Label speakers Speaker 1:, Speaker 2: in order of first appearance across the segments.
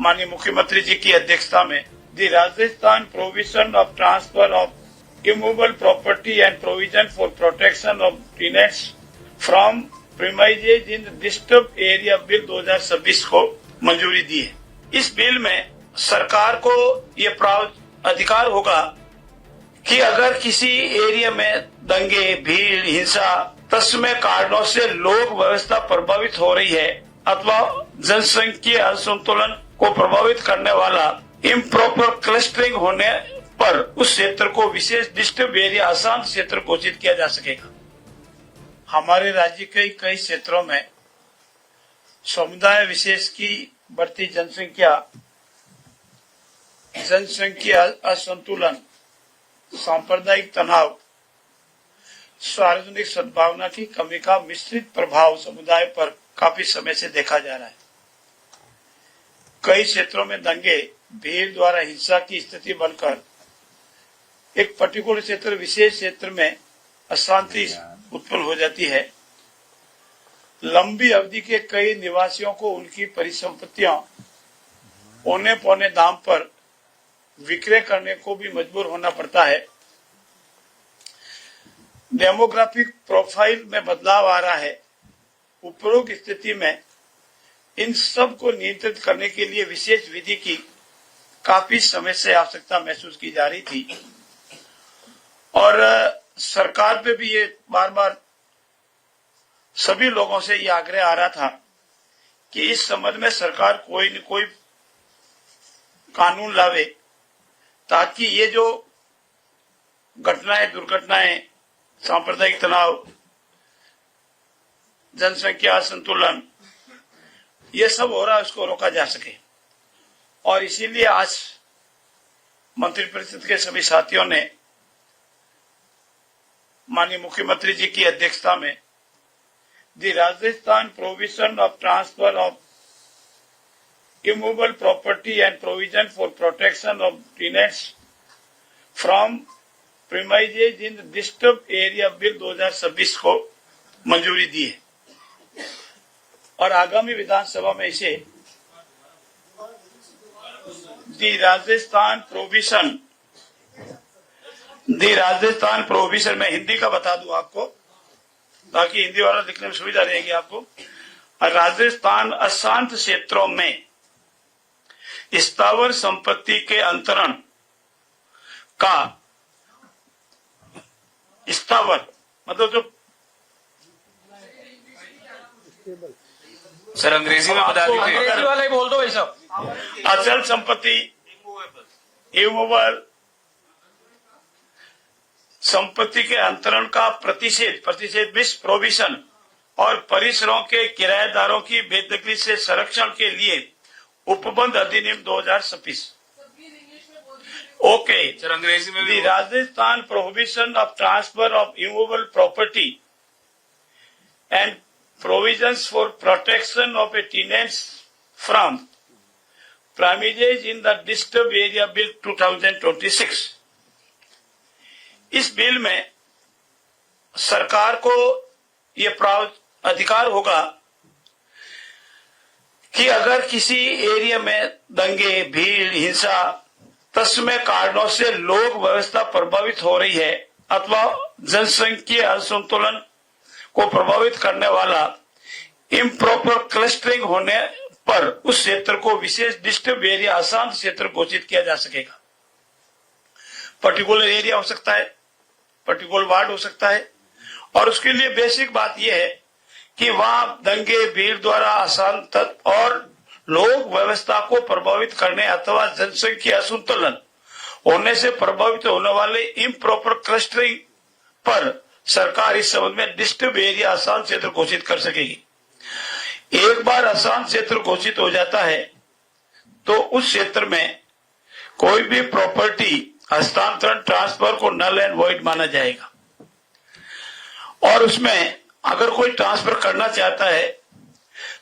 Speaker 1: माननीय मुख्यमंत्री जी की अध्यक्षता में the Rajasthan provision of transfer of immovable property and provision for protection of tenants from premises in disturb area bill 2026 को मंजूरी दी है। इस बिल में सरकार को ये अधिकार होगा कि अगर किसी एरिया में दंगे, भीड़, हिंसा, तत्समय कारणों से लोक व्यवस्था प्रभावित हो रही है अथवा जनसंख्यीय असंतुलन को प्रभावित करने वाला इम्प्रॉपर क्लस्टरिंग होने पर उस क्षेत्र को विशेष डिस्टर्ब एरिया अशांत क्षेत्र घोषित किया जा सकेगा। हमारे राज्य के कई क्षेत्रों में समुदाय विशेष की बढ़ती जनसंख्या असंतुलन, सांप्रदायिक तनाव, सार्वजनिक सद्भावना की कमी का मिश्रित प्रभाव समुदाय पर काफी समय से देखा जा रहा है। कई क्षेत्रों में दंगे, भीड़ द्वारा हिंसा की स्थिति बनकर एक पर्टिकुलर क्षेत्र, विशेष क्षेत्र में अशांति उत्पन्न हो जाती है। लंबी अवधि के कई निवासियों को उनकी परिसंपत्तियां औने पौने दाम पर विक्रय करने को भी मजबूर होना पड़ता है। डेमोग्राफिक प्रोफाइल में बदलाव आ रहा है। उपरोक्त स्थिति में इन सब को नियंत्रित करने के लिए विशेष विधि की काफी समय से आवश्यकता महसूस की जा रही थी और सरकार पे भी ये बार बार सभी लोगों से ये आग्रह आ रहा था कि इस संबंध में सरकार कोई न कोई कानून लावे ताकि ये जो घटनाएं, दुर्घटनाएं, सांप्रदायिक तनाव, जनसंख्या असंतुलन, ये सब हो रहा है, उसको रोका जा सके। और इसीलिए आज मंत्रिपरिषद के सभी साथियों ने माननीय मुख्यमंत्री जी की अध्यक्षता में the Rajasthan provision of transfer of immovable property and provision for protection of tenants from premises in disturb area bill 2026 को मंजूरी दी है और आगामी विधानसभा में इसे द राजस्थान प्रोविजन में हिंदी का बता दूं आपको ताकि हिंदी वाला लिखने में सुविधा रहेगी आपको। राजस्थान अशांत क्षेत्रों में स्थावर संपत्ति के अंतरण का स्थावर मतलब जो
Speaker 2: सर अंग्रेजी में बता दीजिए।
Speaker 3: अंग्रेजी वाला ही बोल दो भाई साहब।
Speaker 1: अचल संपत्ति, इमूवेबल संपत्ति के अंतरण का प्रतिषेध मिस प्रोविजन और परिसरों के किराएदारों की बेदखली से संरक्षण के लिए उपबंध अधिनियम 2026। ओके
Speaker 2: सर अंग्रेजी में भी।
Speaker 1: The Rajasthan prohibition of transfer of immovable property and provisions for protection of a tenants from premises in the disturbed area bill 2026। इस बिल में सरकार को ये अधिकार होगा कि अगर किसी एरिया में दंगे, भीड़, हिंसा, तत्समय कारणों से लोक व्यवस्था प्रभावित हो रही है अथवा जनसंख्यीय असंतुलन को प्रभावित करने वाला इम्प्रॉपर क्लस्टरिंग होने पर उस क्षेत्र को विशेष डिस्टर्ब एरिया अशांत क्षेत्र घोषित किया जा सकेगा। पर्टिकुलर एरिया हो सकता है, पर्टिकुलर वार्ड हो सकता है और उसके लिए बेसिक बात यह है कि वहां दंगे, भीड़ द्वारा अशांत और लोक व्यवस्था को प्रभावित करने अथवा जनसंख्या असंतुलन होने से प्रभावित होने वाले इम्प्रॉपर क्लस्टरिंग पर सरकार इस संबंध में डिस्टर्ब एरिया अशांत क्षेत्र घोषित कर सकेगी। एक बार अशांत क्षेत्र घोषित हो जाता है तो उस क्षेत्र में कोई भी प्रॉपर्टी हस्तांतरण, ट्रांसफर को नल एंड वॉइड माना जाएगा और उसमें अगर कोई ट्रांसफर करना चाहता है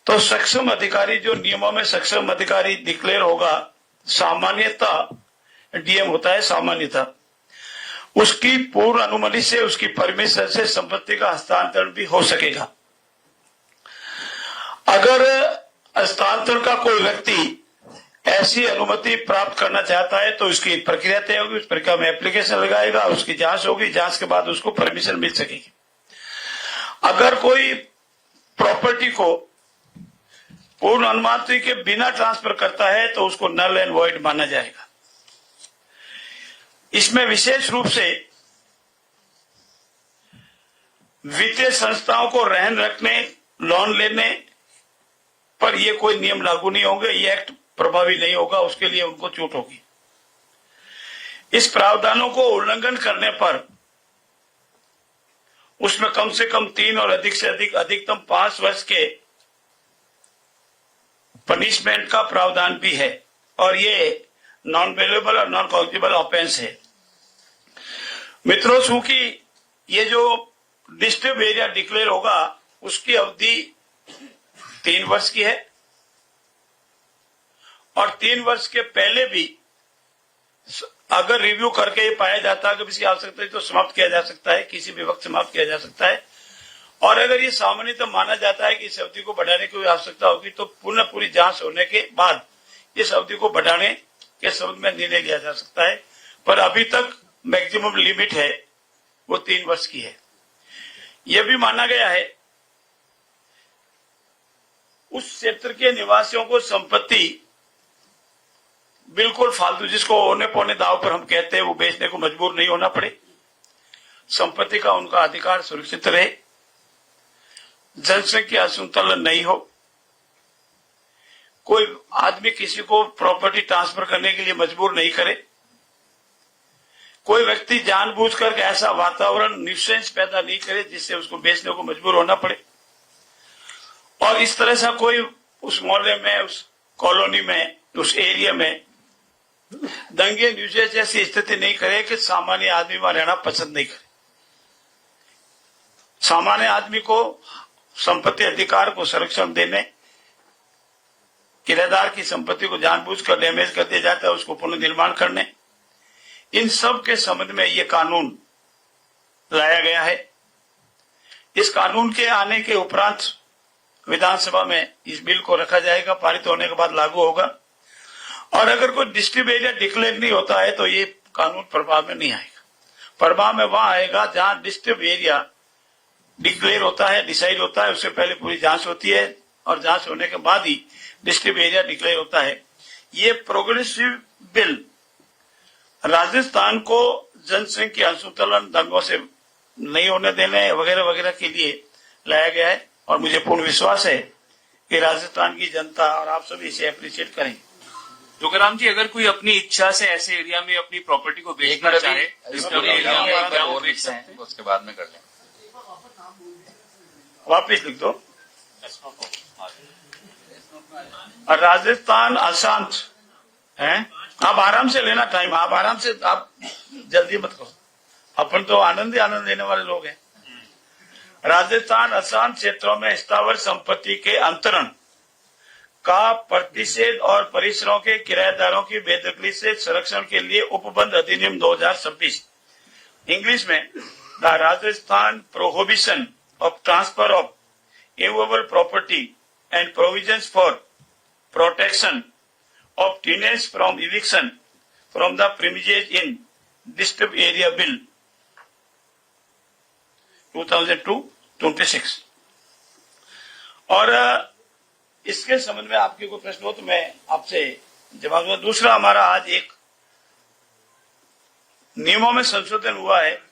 Speaker 1: तो सक्षम अधिकारी, जो नियमों में सक्षम अधिकारी डिक्लेयर होगा, सामान्यतः डीएम होता है, सामान्यतः उसकी पूर्ण अनुमति से, उसकी परमिशन से संपत्ति का हस्तांतरण भी हो सकेगा। अगर हस्तांतरण का कोई व्यक्ति ऐसी अनुमति प्राप्त करना चाहता है तो उसकी प्रक्रिया तय होगी, उस प्रक्रिया में एप्लीकेशन लगाएगा, उसकी जांच होगी, जांच के बाद उसको परमिशन मिल सकेगी। अगर कोई प्रॉपर्टी को पूर्ण अनुमति के बिना ट्रांसफर करता है तो उसको नल एंड वॉइड माना जाएगा। इसमें विशेष रूप से वित्तीय संस्थाओं को रहन रखने, लोन लेने पर ये कोई नियम लागू नहीं होंगे, ये एक्ट प्रभावी नहीं होगा, उसके लिए उनको छूट होगी। इस प्रावधानों को उल्लंघन करने पर उसमें कम से कम 3 और अधिक से अधिक अधिकतम 5 वर्ष के पनिशमेंट का प्रावधान भी है और ये नॉन बेलेबल और नॉन काउंटेबल ऑफेंस है। मित्रों, चूंकि ये जो डिस्ट्रिक्ट एरिया डिक्लेयर होगा उसकी अवधि 3 वर्ष की है और 3 वर्ष के पहले भी अगर रिव्यू करके ये पाया जाता है कि इसकी आवश्यकता है तो समाप्त किया जा सकता है, किसी भी वक्त समाप्त किया जा सकता है। और अगर ये सामान्यतः माना जाता है कि इस अवधि को बढ़ाने की आवश्यकता होगी तो पुनः पूरी जांच होने के बाद इस अवधि को बढ़ाने के संबंध में निर्णय लिया जा सकता है, पर अभी तक मैक्सिमम लिमिट है वो 3 वर्ष की है। यह भी माना गया है उस क्षेत्र के निवासियों को संपत्ति बिल्कुल फालतू, जिसको औने पौने दाव पर हम कहते हैं, वो बेचने को मजबूर नहीं होना पड़े, संपत्ति का उनका अधिकार सुरक्षित रहे, जनसंख्या असंतुलन नहीं हो, कोई आदमी किसी को प्रॉपर्टी ट्रांसफर करने के लिए मजबूर नहीं करे, कोई व्यक्ति जानबूझकर ऐसा वातावरण न्यूसेंस पैदा नहीं करे जिससे उसको बेचने को मजबूर होना पड़े, और इस तरह से कोई उस मोहल्ले में, उस कॉलोनी में, उस एरिया में दंगे न्यूसेंस जैसी स्थिति नहीं करे कि सामान्य आदमी वहां रहना पसंद नहीं करे। सामान्य आदमी को संपत्ति अधिकार को संरक्षण देने, किराएदार की संपत्ति को जानबूझकर डैमेज कर दिया जाता है उसको पुनर्निर्माण करने, इन सब के संबंध में ये कानून लाया गया है। इस कानून के आने के उपरांत विधानसभा में इस बिल को रखा जाएगा, पारित होने के बाद लागू होगा, और अगर कोई डिस्ट्रिक्ट एरिया डिक्लेयर नहीं होता है तो ये कानून प्रभाव में नहीं आएगा। प्रभाव में वहां आएगा जहां डिस्ट्रिक्ट एरिया डिक्लेयर होता है, डिसाइड होता है, उससे पहले पूरी जांच होती है और जांच होने के बाद ही डिस्ट्रिक्ट एरिया डिक्लेयर होता है। ये प्रोग्रेसिव बिल राजस्थान को जनसंख्या असंतुलन, दंगों से नहीं होने देने वगैरह वगैरह के लिए लाया गया है और मुझे पूर्ण विश्वास है कि राजस्थान की जनता और आप सभी इसे अप्रिशिएट करेंगे।
Speaker 2: जोगाराम जी, अगर कोई अपनी इच्छा से ऐसे एरिया में अपनी प्रॉपर्टी को बेचना चाहे,
Speaker 3: उसके बाद में कर लें।
Speaker 1: वापिस लिख दो। और राजस्थान अशांत है, आप आराम से लेना टाइम, आप आराम से, आप जल्दी मत करो, अपन तो आनंद ही आनंद लेने वाले लोग हैं। राजस्थान अशांत क्षेत्रों में स्थावर संपत्ति के अंतरण का प्रतिषेध और परिसरों के किराएदारों की बेदखली से संरक्षण के लिए उपबंध अधिनियम 2026, इंग्लिश में the Rajasthan prohibition of transfer of immovable property and provisions for protection of tenants from eviction from the premises in district area bill 2002-26। और इसके संबंध में आपके कोई प्रश्न हो तो मैं आपसे जवाब दूंगा। दूसरा, हमारा आज एक नियमों में संशोधन हुआ है।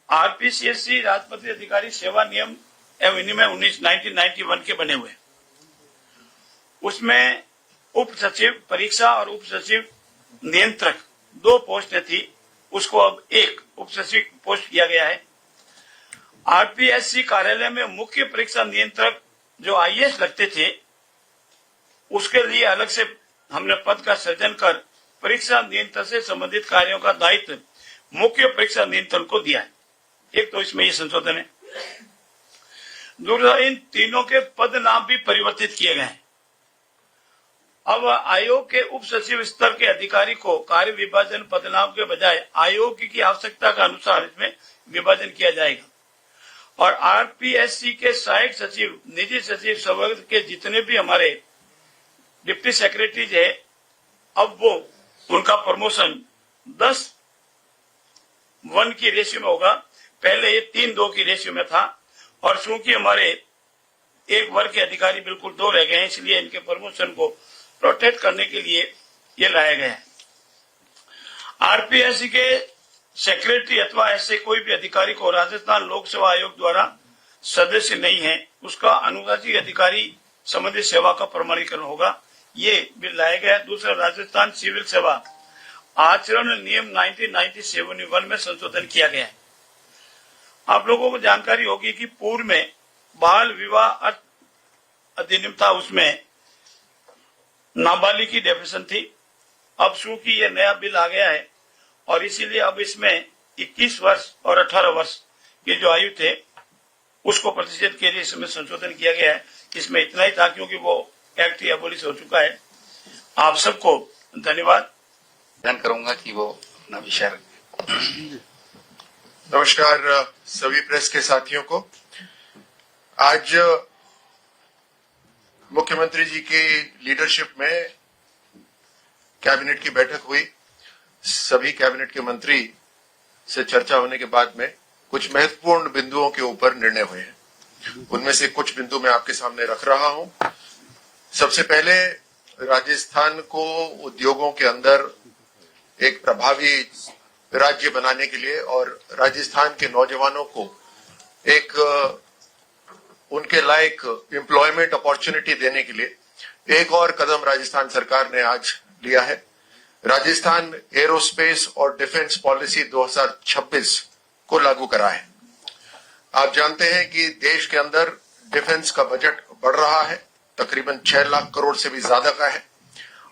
Speaker 1: आरपीसीएससी राजपत्रित अधिकारी सेवा नियम एवं विनियम 1991 के बने हुए, उसमें उप सचिव परीक्षा और उप सचिव नियंत्रक 2 पोस्ट थी, उसको अब 1 उप सचिव पोस्ट किया गया है। आरपीएससी कार्यालय में मुख्य परीक्षा नियंत्रक जो आईएएस लगते थे उसके लिए अलग से हमने पद का सृजन कर परीक्षा नियंत्रण से संबंधित कार्यों का दायित्व मुख्य परीक्षा नियंत्रण को दिया है। एक तो इसमें ये संशोधन है। दूसरा, इन तीनों के पद नाम भी परिवर्तित किए गए हैं। अब आयोग के उप सचिव स्तर के अधिकारी को कार्य विभाजन पदनाम के बजाय आयोग की आवश्यकता के अनुसार इसमें विभाजन किया जाएगा, और आरपीएससी के सहायक सचिव, निजी सचिव संवर्ग के जितने भी हमारे डिप्टी सेक्रेटरीज है, अब वो उनका प्रमोशन 10:1 की रेशियो में होगा। पहले ये 3:2 की रेशियो में था, और चूंकि हमारे एक वर्ग के अधिकारी बिल्कुल 2 रह गए हैं, इसलिए इनके प्रमोशन को प्रोटेक्ट करने के लिए ये लाया गया है। आरपीएससी के सेक्रेटरी अथवा ऐसे कोई भी अधिकारी को राजस्थान लोक सेवा आयोग द्वारा सदस्य नहीं है, उसका अनुवादी अधिकारी संबंधित सेवा का प्रमाणीकरण होगा। ये बिल लाया गया है। दूसरा, राजस्थान सिविल सेवा आचरण नियम 1997 में संशोधन किया गया है। आप लोगों को जानकारी होगी कि पूर्व में बाल विवाह अधिनियम था, उसमें नाबालिग की डेफिनेशन थी। अब चूंकि ये नया बिल आ गया है और इसीलिए अब इसमें 21 वर्ष और 18 वर्ष की जो आयु थे उसको प्रतिशत के लिए इसमें संशोधन किया गया है। इसमें इतना ही था क्योंकि वो एक्ट एबोलिश हो चुका है। आप सबको धन्यवाद।
Speaker 3: ध्यान करूंगा कि वो अपना विषय रखें।
Speaker 4: नमस्कार सभी प्रेस के साथियों को। आज मुख्यमंत्री जी की लीडरशिप में कैबिनेट की बैठक हुई। सभी कैबिनेट के मंत्री से चर्चा होने के बाद में कुछ महत्वपूर्ण बिंदुओं के ऊपर निर्णय हुए हैं। उनमें से कुछ बिंदु मैं आपके सामने रख रहा हूं। सबसे पहले, राजस्थान को उद्योगों के अंदर एक प्रभावी राज्य बनाने के लिए और राजस्थान के नौजवानों को एक उनके लायक एम्प्लॉयमेंट अपॉर्चुनिटी देने के लिए एक और कदम राजस्थान सरकार ने आज लिया है। राजस्थान एरोस्पेस और डिफेंस पॉलिसी 2026 को लागू करा है। आप जानते हैं कि देश के अंदर डिफेंस का बजट बढ़ रहा है, तकरीबन 6 लाख करोड़ से भी ज्यादा का है,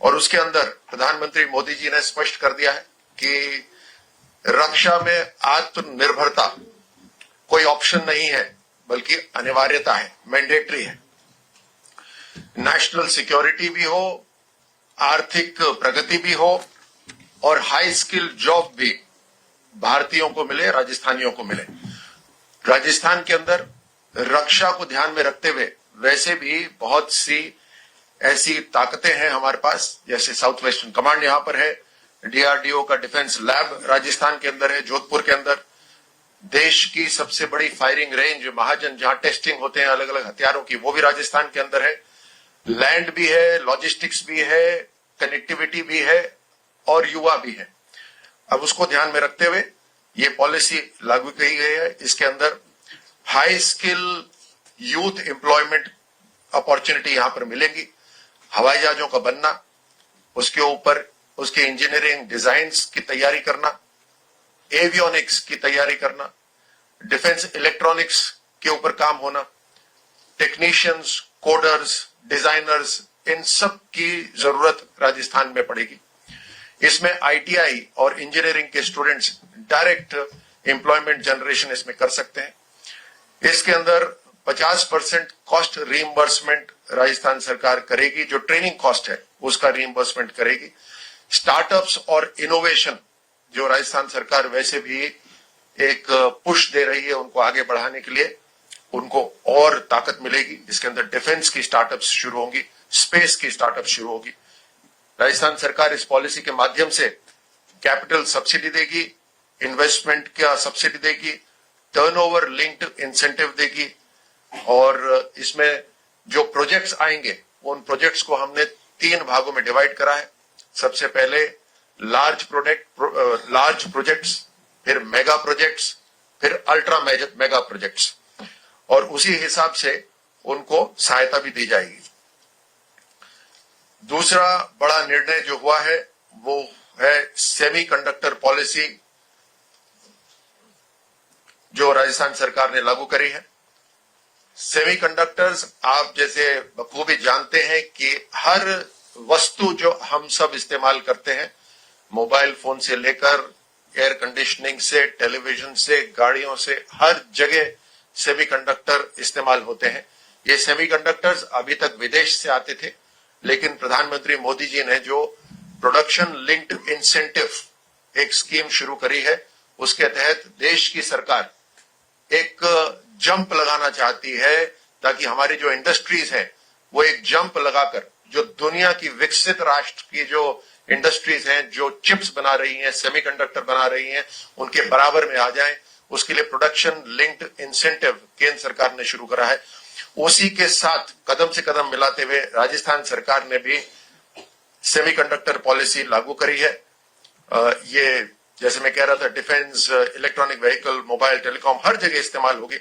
Speaker 4: और उसके अंदर प्रधानमंत्री मोदी जी ने स्पष्ट कर दिया है कि रक्षा में आत्मनिर्भरता कोई ऑप्शन नहीं है बल्कि अनिवार्यता है, मैंडेटरी है। नेशनल सिक्योरिटी भी हो, आर्थिक प्रगति भी हो और हाई स्किल जॉब भी भारतीयों को मिले, राजस्थानियों को मिले। राजस्थान के अंदर रक्षा को ध्यान में रखते हुए वैसे भी बहुत सी ऐसी ताकतें हैं हमारे पास, जैसे साउथ वेस्टर्न कमांड यहां पर है, डीआरडीओ का डिफेंस लैब राजस्थान के अंदर है, जोधपुर के अंदर देश की सबसे बड़ी फायरिंग रेंज महाजन जहां टेस्टिंग होते हैं अलग अलग हथियारों की, वो भी राजस्थान के अंदर है। लैंड भी है, लॉजिस्टिक्स भी है, कनेक्टिविटी भी है और युवा भी है। अब उसको ध्यान में रखते हुए ये पॉलिसी लागू की गई है। इसके अंदर high skill youth employment opportunity यहां पर मिलेगी। हवाई जहाजों का बनना, उसके ऊपर उसके इंजीनियरिंग डिजाइन्स की तैयारी करना, एवियोनिक्स की तैयारी करना, डिफेंस इलेक्ट्रॉनिक्स के ऊपर काम होना, टेक्नीशियंस, कोडर्स, डिजाइनर्स, इन सब की जरूरत राजस्थान में पड़ेगी। इसमें आईटीआई और इंजीनियरिंग के स्टूडेंट्स डायरेक्ट एम्प्लॉयमेंट जनरेशन इसमें कर सकते हैं। इसके अंदर 50% कॉस्ट रीइंबर्समेंट राजस्थान सरकार करेगी, जो ट्रेनिंग कॉस्ट है उसका रीइंबर्समेंट करेगी। स्टार्टअप्स और इनोवेशन जो राजस्थान सरकार वैसे भी एक पुश दे रही है उनको आगे बढ़ाने के लिए, उनको और ताकत मिलेगी। इसके अंदर डिफेंस की स्टार्टअप्स शुरू होंगी, स्पेस की स्टार्टअप शुरू होगी। राजस्थान सरकार इस पॉलिसी के माध्यम से कैपिटल सब्सिडी देगी, इन्वेस्टमेंट का सब्सिडी देगी, टर्नओवर लिंक्ड इंसेंटिव देगी, और इसमें जो प्रोजेक्ट्स आएंगे उन प्रोजेक्ट्स को हमने 3 भागों में डिवाइड करा है। सबसे पहले लार्ज प्रोजेक्ट्स, फिर मेगा प्रोजेक्ट्स, फिर अल्ट्रा मेगा प्रोजेक्ट्स, और उसी हिसाब से उनको सहायता भी दी जाएगी। दूसरा बड़ा निर्णय जो हुआ है वो है सेमीकंडक्टर पॉलिसी जो राजस्थान सरकार ने लागू करी है। सेमीकंडक्टर्स, आप जैसे बखूबी जानते हैं कि हर वस्तु जो हम सब इस्तेमाल करते हैं, मोबाइल फोन से लेकर एयर कंडीशनिंग से, टेलीविजन से, गाड़ियों से, हर जगह सेमीकंडक्टर इस्तेमाल होते हैं। ये सेमीकंडक्टर्स अभी तक विदेश से आते थे, लेकिन प्रधानमंत्री मोदी जी ने जो प्रोडक्शन लिंक्ड इंसेंटिव एक स्कीम शुरू करी है, उसके तहत देश की सरकार एक जंप लगाना चाहती है ताकि हमारी जो इंडस्ट्रीज है वो एक जंप लगाकर जो दुनिया की विकसित राष्ट्र की जो इंडस्ट्रीज हैं, जो चिप्स बना रही हैं, सेमीकंडक्टर बना रही हैं, उनके बराबर में आ जाएं, उसके लिए प्रोडक्शन लिंक्ड इंसेंटिव केंद्र सरकार ने शुरू करा है। उसी के साथ कदम से कदम मिलाते हुए राजस्थान सरकार ने भी सेमीकंडक्टर पॉलिसी लागू करी है। ये जैसे मैं कह रहा था, defence, electronic vehicle, mobile, telecom हर जगह इस्तेमाल होगी।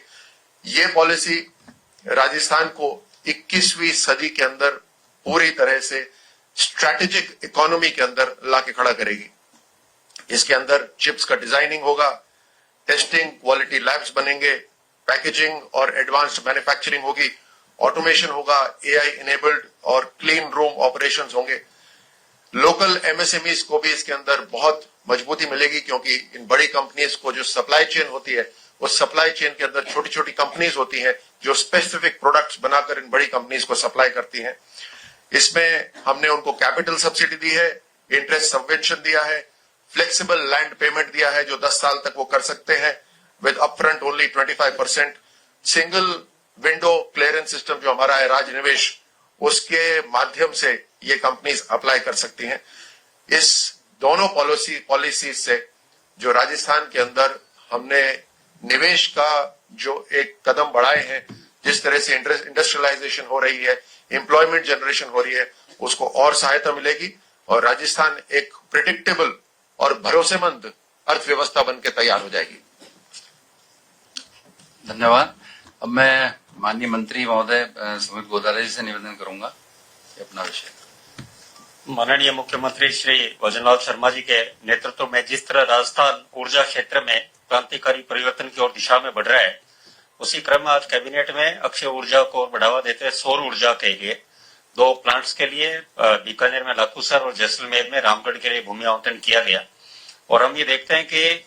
Speaker 4: ये पॉलिसी राजस्थान को 21वीं सदी के अंदर पूरी तरह से स्ट्रैटेजिक इकोनॉमी के अंदर लाके खड़ा करेगी। इसके अंदर चिप्स का डिजाइनिंग होगा, टेस्टिंग, क्वालिटी लैब्स बनेंगे, पैकेजिंग और एडवांस्ड मैन्युफैक्चरिंग होगी, ऑटोमेशन होगा, एआई इनेबल्ड और क्लीन रूम ऑपरेशंस होंगे। लोकल एमएसएमईज को भी इसके अंदर बहुत मजबूती मिलेगी, क्योंकि इन बड़ी कंपनीज को जो सप्लाई चेन होती है, उस सप्लाई चेन के अंदर छोटी छोटी कंपनीज होती हैं जो स्पेसिफिक प्रोडक्ट्स बनाकर इन बड़ी कंपनीज को सप्लाई करती हैं। इसमें हमने उनको कैपिटल सब्सिडी दी है, इंटरेस्ट सबवेंशन दिया है, फ्लेक्सिबल लैंड पेमेंट दिया है जो 10 साल तक वो कर सकते हैं with upfront only 25%। Single window clearance system जो हमारा है राजनिवेश, उसके माध्यम से ये कंपनीज अप्लाई कर सकती हैं। इस दोनों पॉलिसीज से जो राजस्थान के अंदर हमने निवेश का जो एक कदम बढ़ाए हैं, जिस तरह से इंडस्ट्रियलाइजेशन हो रही है, एम्प्लॉयमेंट जनरेशन हो रही है, उसको और सहायता मिलेगी और राजस्थान एक प्रिडिक्टेबल और भरोसेमंद अर्थव्यवस्था बन के तैयार हो जाएगी।
Speaker 3: धन्यवाद। अब मैं माननीय मंत्री महोदय सुमित गोदारे जी से निवेदन करूंगा कि अपना विषय।
Speaker 5: माननीय मुख्यमंत्री श्री भजनलाल शर्मा जी के नेतृत्व में जिस तरह राजस्थान ऊर्जा क्षेत्र में क्रांतिकारी परिवर्तन की ओर दिशा में बढ़ रहा है, उसी क्रम में आज कैबिनेट में अक्षय ऊर्जा को बढ़ावा देते हुए सौर ऊर्जा के लिए 2 प्लांट्स के लिए बीकानेर में लाखूसर और जैसलमेर में रामगढ़ के लिए भूमि आवंटन किया गया। और हम ये देखते हैं कि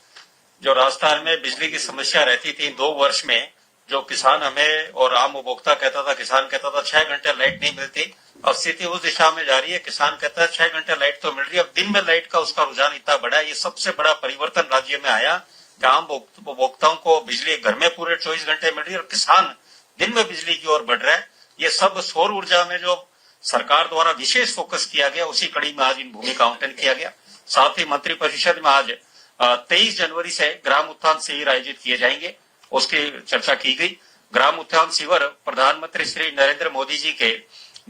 Speaker 5: जो राजस्थान में बिजली की समस्या रहती थी 2 वर्ष में, जो किसान हमें और आम उपभोक्ता कहता था, किसान कहता था 6 घंटे लाइट नहीं मिलती, अब स्थिति उस दिशा में जा रही है। किसान कहता है 6 घंटे लाइट तो मिल रही है, अब दिन में लाइट का उसका रुझान इतना बढ़ा है। ये सबसे बड़ा परिवर्तन राज्य में आया कि आम उपभोक्ताओं को बिजली घर में पूरे 24 घंटे मिल रही है और किसान दिन में बिजली की ओर बढ़ रहा है। ये सब सौर ऊर्जा में जो सरकार द्वारा विशेष फोकस किया गया, उसी कड़ी में आज इन भूमि का आवंटन किया गया। साथ ही मंत्रिपरिषद में आज 23 जनवरी से ग्राम उत्थान शिविर आयोजित किए जाएंगे, उसकी चर्चा की गई। ग्राम उत्थान शिविर प्रधानमंत्री श्री नरेंद्र मोदी जी के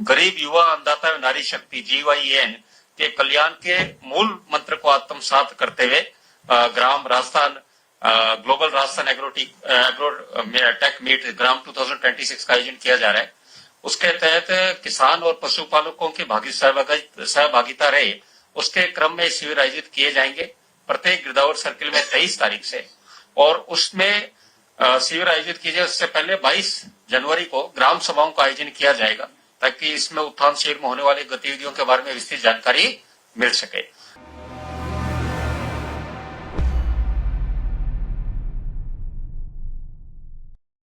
Speaker 5: गरीब युवा अन्नदाता एवं नारी शक्ति GYN के कल्याण के मूल मंत्र को आत्मसात करते हुए GRAM Rajasthan global Rajasthan agro tech meet GRAM 2026 का आयोजन किया जा रहा है। उसके तहत किसान और पशुपालकों की सहभागिता रहे, उसके क्रम में शिविर आयोजित किए जाएंगे प्रत्येक गिरदावर सर्किल में 23 तारीख से। और उसमें शिविर आयोजित किए जाए उससे पहले 22 जनवरी को ग्राम सभाओं का आयोजन किया जाएगा, ताकि इसमें उत्थान शिविर में होने वाली गतिविधियों के बारे में विस्तृत जानकारी मिल सके।